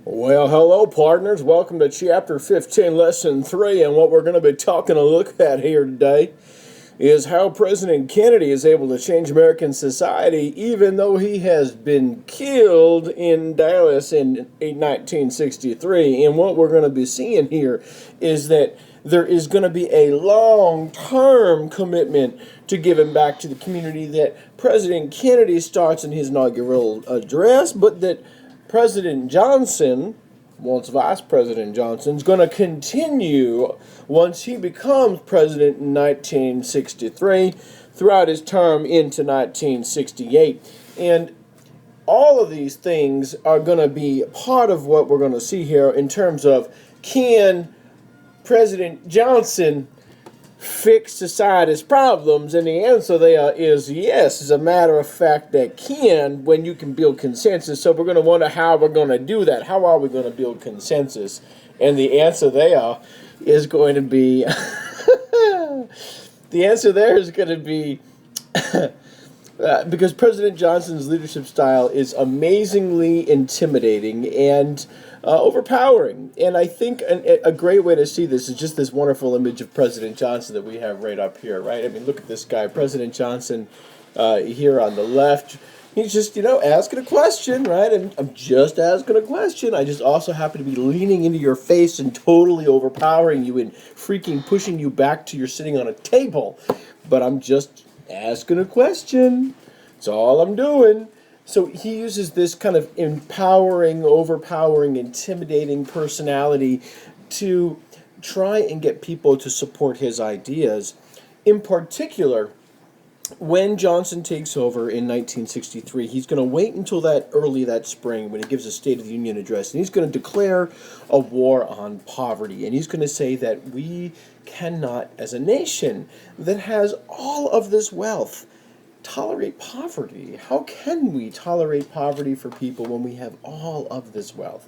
Well, hello, partners. Welcome to Chapter 15, Lesson 3. And what we're going to be taking a look at here today is how President Kennedy is able to change American society even though he has been killed in Dallas in 1963. And what we're going to be seeing here is that there is going to be a long-term commitment to giving back to the community that President Kennedy starts in his inaugural address, but that President Johnson, once Vice President Johnson, is going to continue once he becomes president in 1963 throughout his term into 1968. And all of these things are going to be part of what we're going to see here in terms of, can President Johnson fix society's problems? And the answer there is yes. As a matter of fact, that can, when you can build consensus. So we're going to wonder how we're going to do that. How are we going to build consensus? And the answer there is going to be the answer there is going to be because President Johnson's leadership style is amazingly intimidating and overpowering. And I think a great way to see this is just this wonderful image of President Johnson that we have right up here, right? I mean, look at this guy, President Johnson, here on the left. He's just, asking a question, right? And I'm just asking a question. I just also happen to be leaning into your face and totally overpowering you and freaking pushing you back to you're sitting on a table. But I'm just asking a question. That's all I'm doing. So he uses this kind of empowering, overpowering, intimidating personality to try and get people to support his ideas. In particular, when Johnson takes over in 1963, he's going to wait until that spring when he gives a State of the Union address, and he's going to declare a war on poverty. And he's going to say that we cannot, as a nation that has all of this wealth, tolerate poverty. How can we tolerate poverty for people when we have all of this wealth?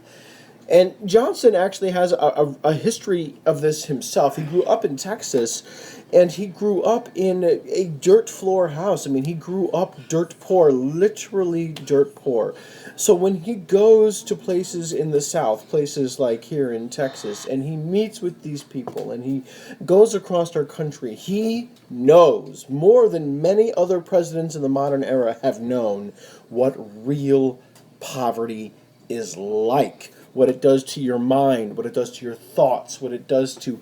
And Johnson actually has a history of this himself. He grew up in Texas, and he grew up in a dirt floor house. I mean, he grew up dirt poor, literally dirt poor. So when he goes to places in the South, places like here in Texas, and he meets with these people, and he goes across our country, he knows, more than many other presidents in the modern era have known, what real poverty is like. What it does to your mind, what it does to your thoughts, what it does to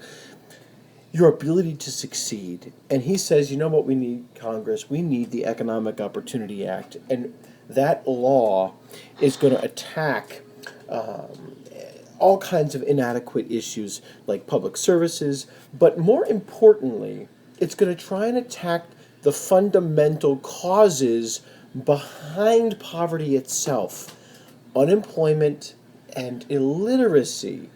your ability to succeed. And he says, you know what we need, Congress? We need the Economic Opportunity Act. And that law is going to attack all kinds of inadequate issues like public services. But more importantly, it's going to try and attack the fundamental causes behind poverty itself: unemployment and illiteracy.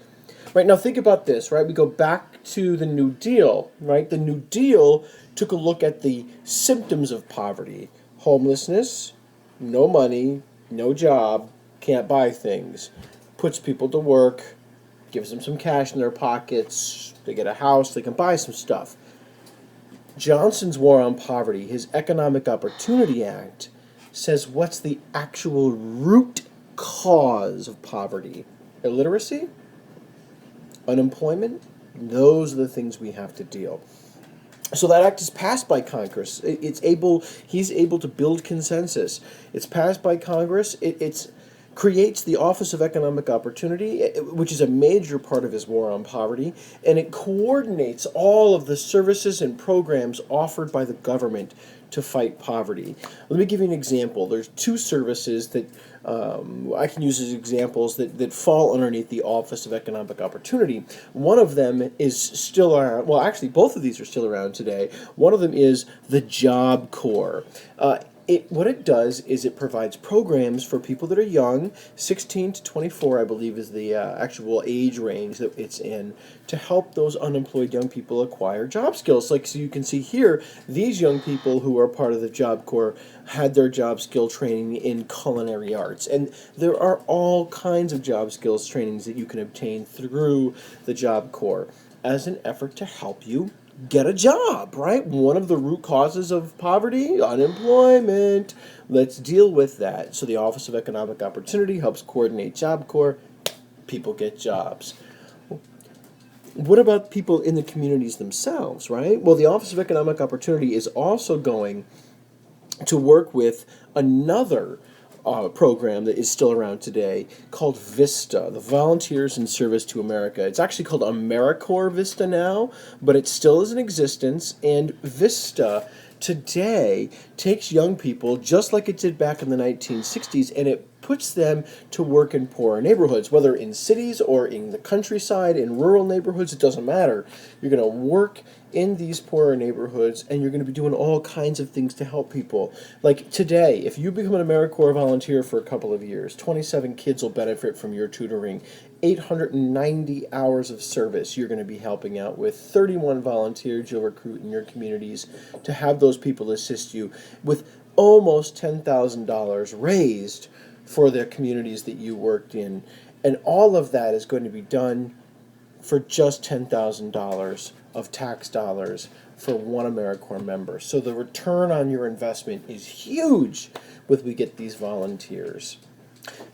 Right, now think about this, right? We go back to the New Deal, right? The New Deal took a look at the symptoms of poverty: homelessness, no money, no job, can't buy things. Puts people to work, gives them some cash in their pockets, they get a house, they can buy some stuff. Johnson's War on Poverty, his Economic Opportunity Act, says what's the actual root cause of poverty? Illiteracy? Unemployment? Those are the things we have to deal. So that act is passed by Congress. He's able to build consensus. It's passed by Congress. It creates the Office of Economic Opportunity, which is a major part of his war on poverty, and it coordinates all of the services and programs offered by the government to fight poverty. Let me give you an example. There's two services that I can use as examples that fall underneath the Office of Economic Opportunity. One of them is still around. Well, actually, both of these are still around today. One of them is the Job Corps. What it does is it provides programs for people that are young, 16 to 24, I believe, is the actual age range that it's in, to help those unemployed young people acquire job skills. Like, so you can see here, these young people who are part of the Job Corps had their job skill training in culinary arts. And there are all kinds of job skills trainings that you can obtain through the Job Corps as an effort to help you get a job, right? One of the root causes of poverty, unemployment. Let's deal with that. So the Office of Economic Opportunity helps coordinate Job Corps. people get jobs. What about people in the communities themselves, right? Well, the Office of Economic Opportunity is also going to work with another program that is still around today called VISTA, the Volunteers in Service to America. It's actually called AmeriCorps Vista now, but it still is in existence, and VISTA today takes young people, just like it did back in the 1960s, and it puts them to work in poorer neighborhoods, whether in cities or in the countryside, in rural neighborhoods, it doesn't matter. You're going to work in these poorer neighborhoods, and you're going to be doing all kinds of things to help people. Like today, if you become an AmeriCorps volunteer for a couple of years, 27 kids will benefit from your tutoring. 890 hours of service you're going to be helping out with. 31 volunteers you'll recruit in your communities to have those people assist you with almost $10,000 raised for the communities that you worked in. And all of that is going to be done for just $10,000 of tax dollars for one AmeriCorps member. So the return on your investment is huge when we get these volunteers.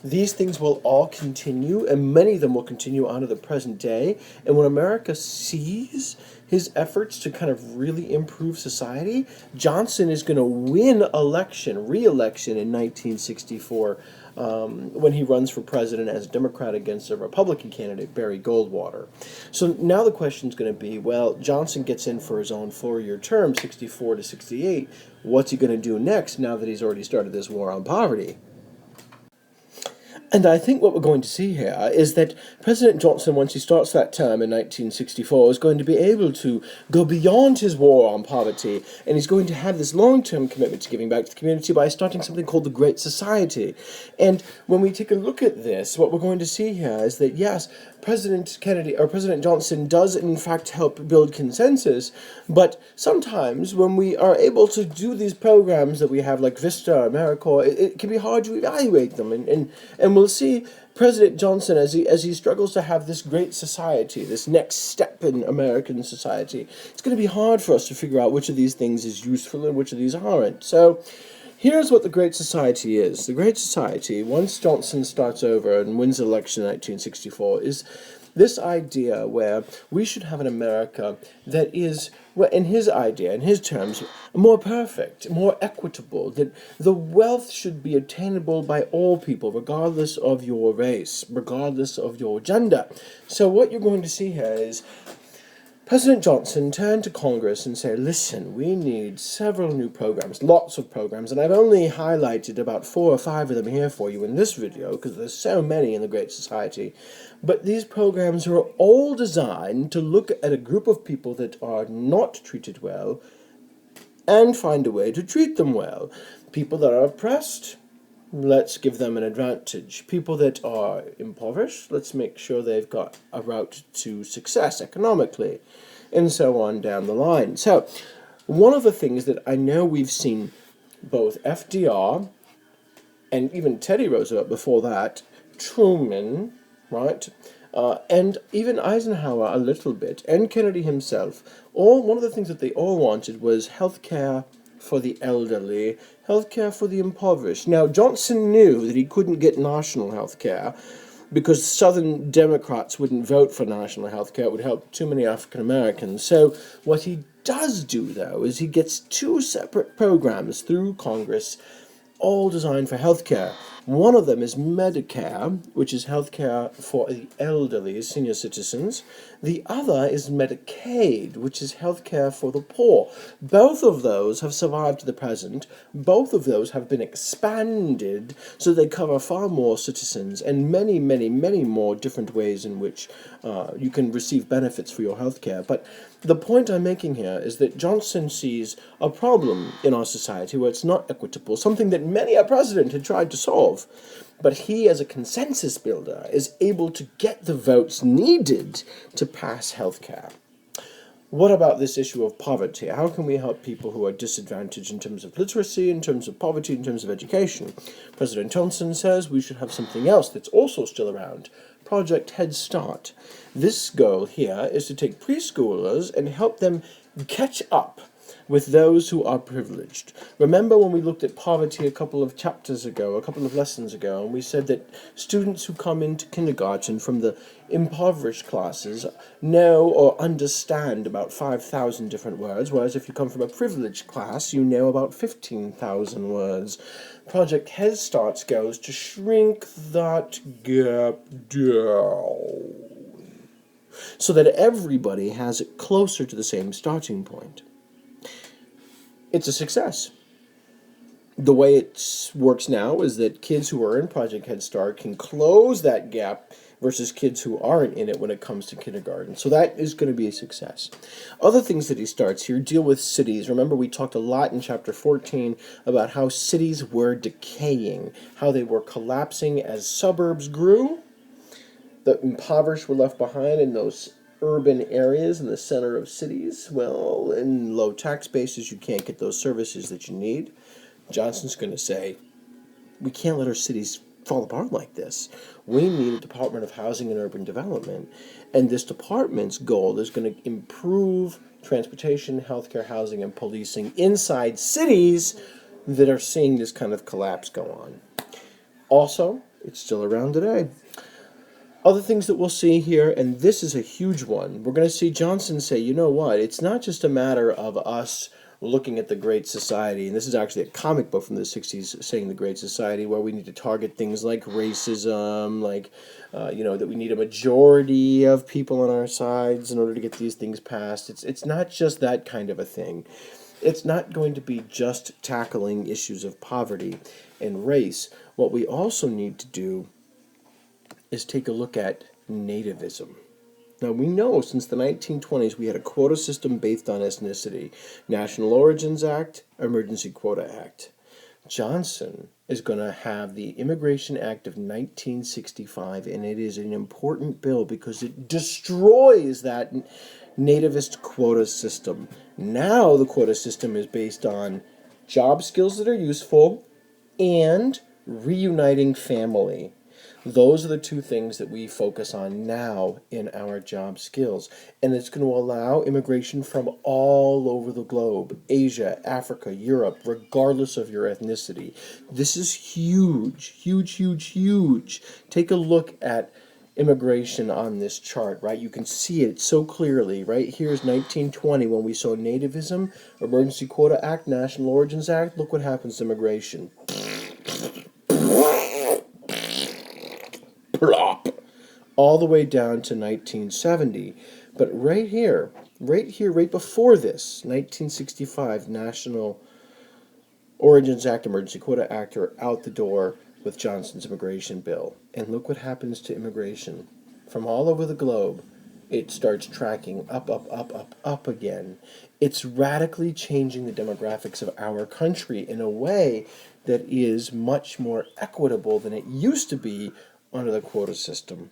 These things will all continue, and many of them will continue on to the present day. And when America sees his efforts to kind of really improve society, Johnson is going to win re-election in 1964 when he runs for president as a Democrat against a Republican candidate, Barry Goldwater. So now the question is going to be, well, Johnson gets in for his own 4-year term, 64 to 68. What's he going to do next now that he's already started this war on poverty? And I think what we're going to see here is that President Johnson, once he starts that term in 1964, is going to be able to go beyond his war on poverty, and he's going to have this long-term commitment to giving back to the community by starting something called the Great Society. And when we take a look at this, what we're going to see here is that, yes, President Johnson does in fact help build consensus, but sometimes when we are able to do these programs that we have like VISTA, AmeriCorps, it can be hard to evaluate them, and we'll see President Johnson as he struggles to have this great society, this next step in American society. It's going to be hard for us to figure out which of these things is useful and which of these aren't. So here's what the Great Society is. The Great Society, once Johnson starts over and wins the election in 1964, is this idea where we should have an America that is, well, in his idea, in his terms, more perfect, more equitable, that the wealth should be attainable by all people, regardless of your race, regardless of your gender. So what you're going to see here is President Johnson turned to Congress and said, listen, we need several new programs, lots of programs, and I've only highlighted about 4 or 5 of them here for you in this video, because there's so many in the Great Society. But these programs are all designed to look at a group of people that are not treated well and find a way to treat them well. People that are oppressed, let's give them an advantage. People that are impoverished, let's make sure they've got a route to success economically, and so on down the line. So, one of the things that I know we've seen both FDR and even Teddy Roosevelt before that, Truman, right, and even Eisenhower a little bit, and Kennedy himself, one of the things that they all wanted was health care for the elderly, health care for the impoverished. Now, Johnson knew that he couldn't get national health care because Southern Democrats wouldn't vote for national health care. It would help too many African Americans. So what he does do, though, is he gets 2 separate programs through Congress, all designed for health care. One of them is Medicare, which is health care for the elderly, senior citizens. The other is Medicaid, which is health care for the poor. Both of those have survived to the present. Both of those have been expanded so they cover far more citizens and many, many, many more different ways in which you can receive benefits for your health care. But the point I'm making here is that Johnson sees a problem in our society where it's not equitable, something that many a president had tried to solve. But he, as a consensus builder, is able to get the votes needed to pass health care. What about this issue of poverty? How can we help people who are disadvantaged in terms of literacy, in terms of poverty, in terms of education? President Johnson says we should have something else that's also still around, Project Head Start. This goal here is to take preschoolers and help them catch up with those who are privileged. Remember when we looked at poverty a couple of chapters ago, a couple of lessons ago, and we said that students who come into kindergarten from the impoverished classes know or understand about 5,000 different words, whereas if you come from a privileged class, you know about 15,000 words. Project Head Start goes to shrink that gap down so that everybody has it closer to the same starting point. It's a success. The way it works now is that kids who are in Project Head Start can close that gap versus kids who aren't in it when it comes to kindergarten. So that is going to be a success. Other things that he starts here deal with cities. Remember, we talked a lot in chapter 14 about how cities were decaying, how they were collapsing as suburbs grew. The impoverished were left behind in those urban areas in the center of cities. Well, in low tax bases, you can't get those services that you need. Johnson's going to say, we can't let our cities fall apart like this. We need a Department of Housing and Urban Development, and this department's goal is going to improve transportation, healthcare, housing, and policing inside cities that are seeing this kind of collapse go on. Also, it's still around today. Other things that we'll see here, and this is a huge one, we're going to see Johnson say, you know what, it's not just a matter of us looking at the Great Society, and this is actually a comic book from the 60s saying the Great Society, where we need to target things like racism, like, that we need a majority of people on our sides in order to get these things passed. It's not just that kind of a thing. It's not going to be just tackling issues of poverty and race. What we also need to do is take a look at nativism. Now, we know since the 1920s we had a quota system based on ethnicity. National Origins Act, Emergency Quota Act. Johnson is going to have the Immigration Act of 1965, and it is an important bill because it destroys that nativist quota system. Now the quota system is based on job skills that are useful and reuniting family. Those are the two things that we focus on now in our job skills. And it's going to allow immigration from all over the globe, Asia, Africa, Europe, regardless of your ethnicity. This is huge, huge, huge, huge. Take a look at immigration on this chart, right? You can see it so clearly. Right here's 1920 when we saw nativism, Emergency Quota Act, National Origins Act. Look what happens to immigration. Plop. All the way down to 1970. But right here, right before this, 1965 National Origins Act, Emergency Quota Act are out the door with Johnson's immigration bill. And look what happens to immigration. From all over the globe, it starts tracking up, up, up, up, up again. It's radically changing the demographics of our country in a way that is much more equitable than it used to be under the quota system.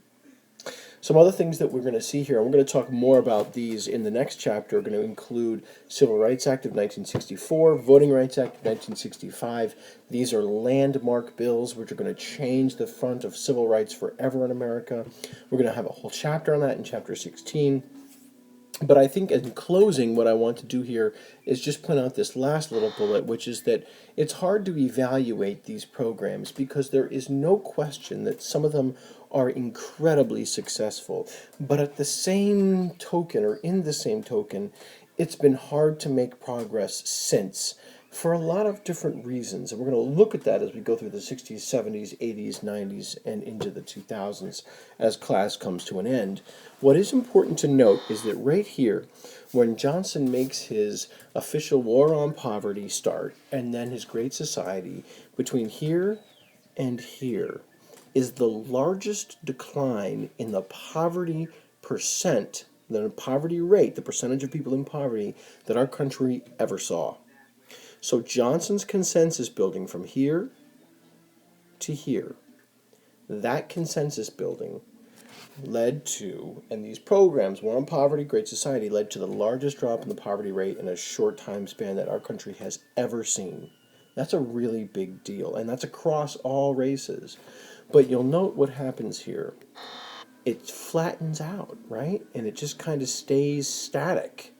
Some other things that we're going to see here, and we're going to talk more about these in the next chapter, are going to include Civil Rights Act of 1964, Voting Rights Act of 1965. These are landmark bills which are going to change the front of civil rights forever in America. We're going to have a whole chapter on that in chapter 16. But I think in closing, what I want to do here is just point out this last little bullet, which is that it's hard to evaluate these programs because there is no question that some of them are incredibly successful. But at the same token, or in the same token, it's been hard to make progress since, for a lot of different reasons. And we're going to look at that as we go through the 60s, 70s, 80s, 90s, and into the 2000s as class comes to an end. What is important to note is that right here, when Johnson makes his official War on Poverty start, and then his Great Society, between here and here is the largest decline in the poverty percent, the poverty rate, the percentage of people in poverty that our country ever saw. So Johnson's consensus building from here to here, that consensus building led to, and these programs, War on Poverty, Great Society, led to the largest drop in the poverty rate in a short time span that our country has ever seen. That's a really big deal, and that's across all races. But you'll note what happens here. It flattens out, right? And it just kind of stays static.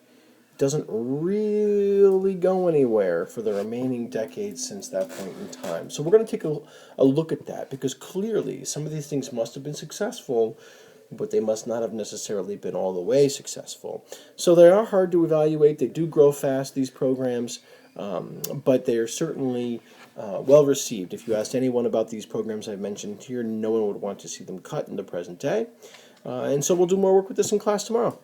doesn't really go anywhere for the remaining decades since that point in time. So we're going to take a look at that, because clearly some of these things must have been successful, but they must not have necessarily been all the way successful. So they are hard to evaluate. They do grow fast, these programs, but they are certainly well received. If you asked anyone about these programs I've mentioned here, no one would want to see them cut in the present day. And so we'll do more work with this in class tomorrow.